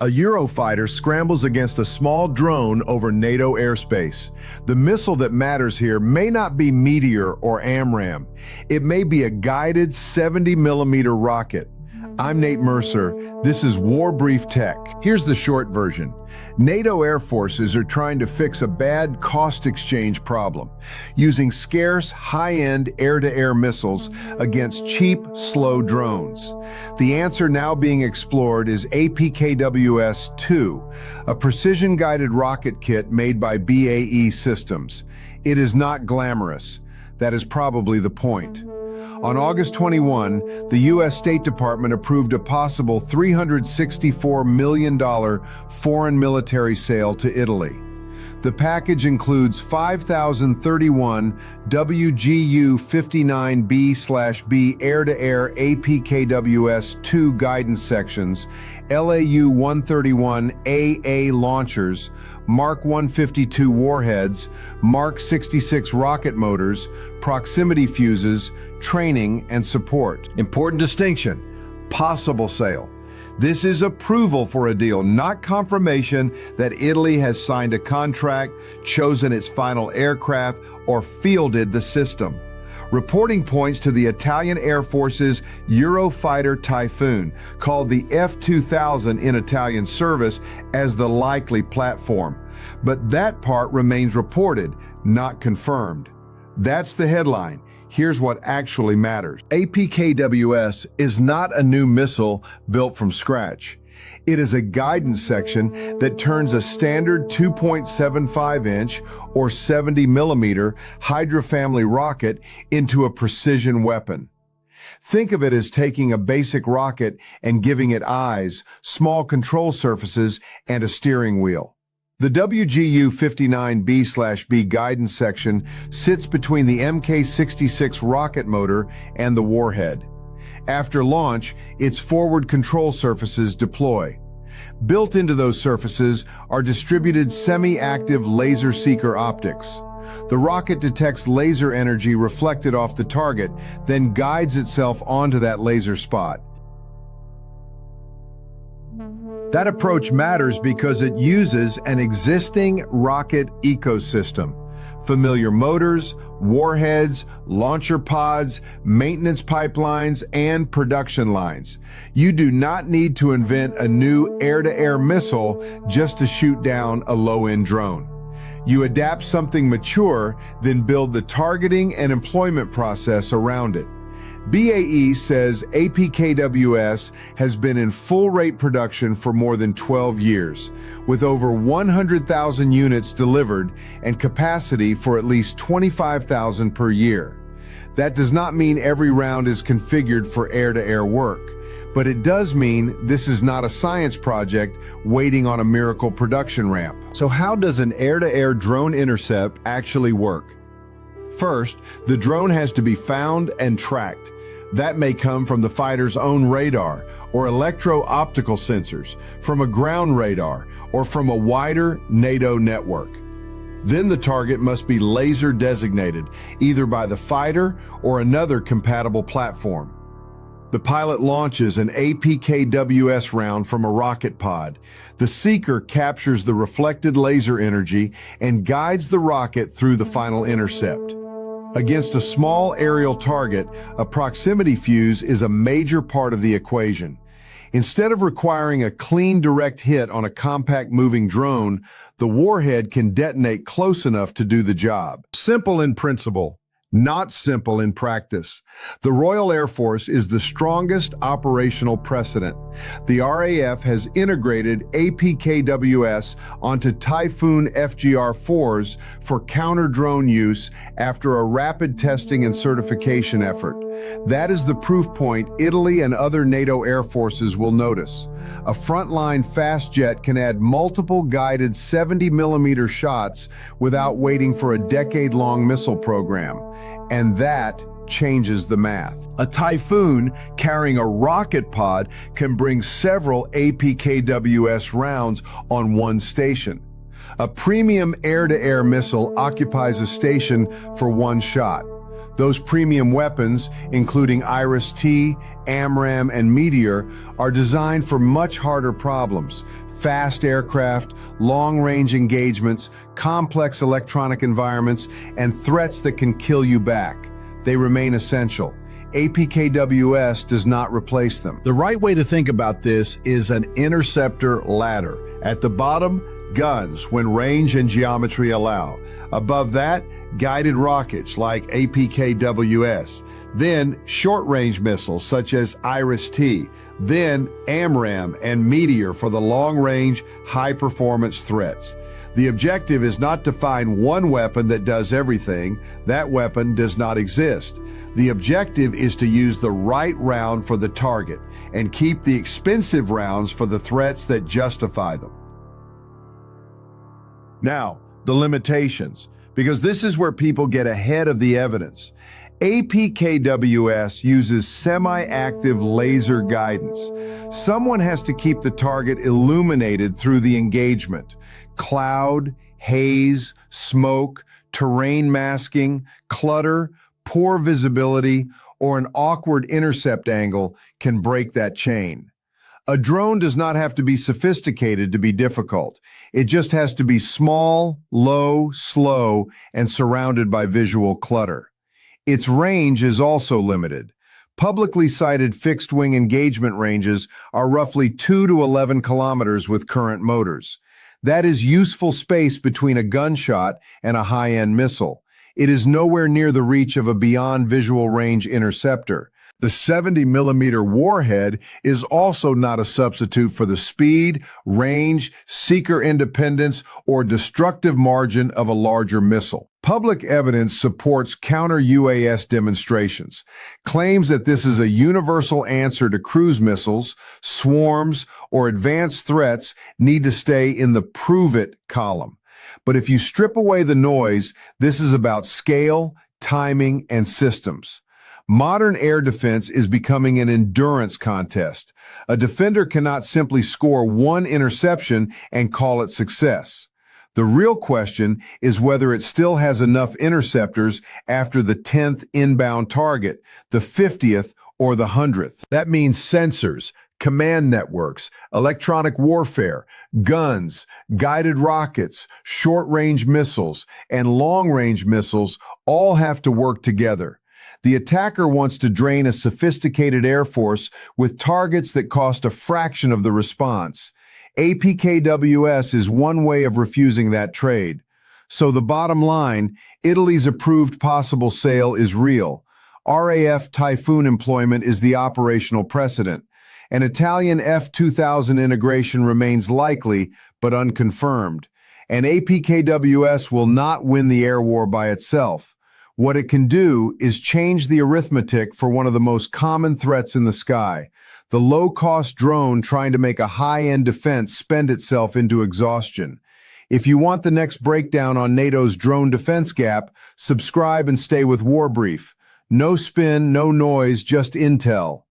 A Eurofighter scrambles against a small drone over NATO airspace. The missile that matters here may not be Meteor or AMRAAM. It may be a guided 70mm rocket. I'm Nate Mercer. This is War Brief Tech. Here's the short version. NATO air forces are trying to fix a bad cost exchange problem, using scarce, high-end air-to-air missiles against cheap, slow drones. The answer now being explored is APKWS II, a precision-guided rocket kit made by BAE Systems. It is not glamorous. That is probably the point. On August 21, the U.S. State Department approved a possible $364 million foreign military sale to Italy. The package includes 5,031 WGU-59B/B air-to-air APKWS II guidance sections, LAU-131AA launchers, Mark 152 warheads, Mark 66 rocket motors, proximity fuses, training, and support. Important distinction: possible sale. This is approval for a deal, not confirmation that Italy has signed a contract, chosen its final aircraft, or fielded the system. Reporting points to the Italian Air Force's Eurofighter Typhoon, called the F-2000 in Italian service, as the likely platform. But that part remains reported, not confirmed. That's the headline. Here's what actually matters. APKWS is not a new missile built from scratch. It is a guidance section that turns a standard 2.75-inch or 70mm Hydra-family rocket into a precision weapon. Think of it as taking a basic rocket and giving it eyes, small control surfaces, and a steering wheel. The WGU-59B/B guidance section sits between the Mk-66 rocket motor and the warhead. After launch, its forward control surfaces deploy. Built into those surfaces are distributed semi-active laser seeker optics. The rocket detects laser energy reflected off the target, then guides itself onto that laser spot. That approach matters because it uses an existing rocket ecosystem: familiar motors, warheads, launcher pods, maintenance pipelines, and production lines. You do not need to invent a new air-to-air missile just to shoot down a low-end drone. You adapt something mature, then build the targeting and employment process around it. BAE says APKWS has been in full-rate production for more than 12 years, with over 100,000 units delivered and capacity for at least 25,000 per year. That does not mean every round is configured for air-to-air work, but it does mean this is not a science project waiting on a miracle production ramp. So how does an air-to-air drone intercept actually work? First, the drone has to be found and tracked. That may come from the fighter's own radar or electro-optical sensors, from a ground radar, or from a wider NATO network. Then the target must be laser designated, either by the fighter or another compatible platform. The pilot launches an APKWS round from a rocket pod. The seeker captures the reflected laser energy and guides the rocket through the final intercept. Against a small aerial target, a proximity fuse is a major part of the equation. Instead of requiring a clean direct hit on a compact moving drone, the warhead can detonate close enough to do the job. Simple in principle, not simple in practice. The Royal Air Force is the strongest operational precedent. The RAF has integrated APKWS onto Typhoon FGR-4s for counter-drone use after a rapid testing and certification effort. That is the proof point Italy and other NATO air forces will notice. A frontline fast jet can add multiple guided 70mm shots without waiting for a decade-long missile program. And that changes the math. A Typhoon carrying a rocket pod can bring several APKWS rounds on one station. A premium air-to-air missile occupies a station for one shot. Those premium weapons, including Iris-T, AMRAAM, and Meteor, are designed for much harder problems: fast aircraft, long-range engagements, complex electronic environments, and threats that can kill you back. They remain essential. APKWS does not replace them. The right way to think about this is an interceptor ladder. At the bottom, guns when range and geometry allow. Above that, guided rockets like APKWS. Then short-range missiles such as Iris-T. Then AMRAAM and Meteor for the long-range, high-performance threats. The objective is not to find one weapon that does everything. That weapon does not exist. The objective is to use the right round for the target and keep the expensive rounds for the threats that justify them. Now, the limitations, because this is where people get ahead of the evidence. APKWS uses semi-active laser guidance. Someone has to keep the target illuminated through the engagement. Cloud, haze, smoke, terrain masking, clutter, poor visibility, or an awkward intercept angle can break that chain. A drone does not have to be sophisticated to be difficult. It just has to be small, low, slow, and surrounded by visual clutter. Its range is also limited. Publicly cited fixed-wing engagement ranges are roughly 2 to 11 kilometers with current motors. That is useful space between a gunshot and a high-end missile. It is nowhere near the reach of a beyond visual range interceptor. The 70-millimeter warhead is also not a substitute for the speed, range, seeker independence, or destructive margin of a larger missile. Public evidence supports counter-UAS demonstrations, claims that this is a universal answer to cruise missiles, swarms, or advanced threats need to stay in the prove it column. But if you strip away the noise, this is about scale, timing, and systems. Modern air defense is becoming an endurance contest. A defender cannot simply score one interception and call it success. The real question is whether it still has enough interceptors after the 10th inbound target, the 50th, or the 100th. That means sensors, command networks, electronic warfare, guns, guided rockets, short-range missiles, and long-range missiles all have to work together. The attacker wants to drain a sophisticated air force with targets that cost a fraction of the response. APKWS is one way of refusing that trade. So the bottom line, Italy's approved possible sale is real. RAF Typhoon employment is the operational precedent. An Italian F-2000 integration remains likely, but unconfirmed. And APKWS will not win the air war by itself. What it can do is change the arithmetic for one of the most common threats in the sky. The low-cost drone trying to make a high-end defense spend itself into exhaustion. If you want the next breakdown on NATO's drone defense gap, subscribe and stay with War Brief. No spin, no noise, just intel.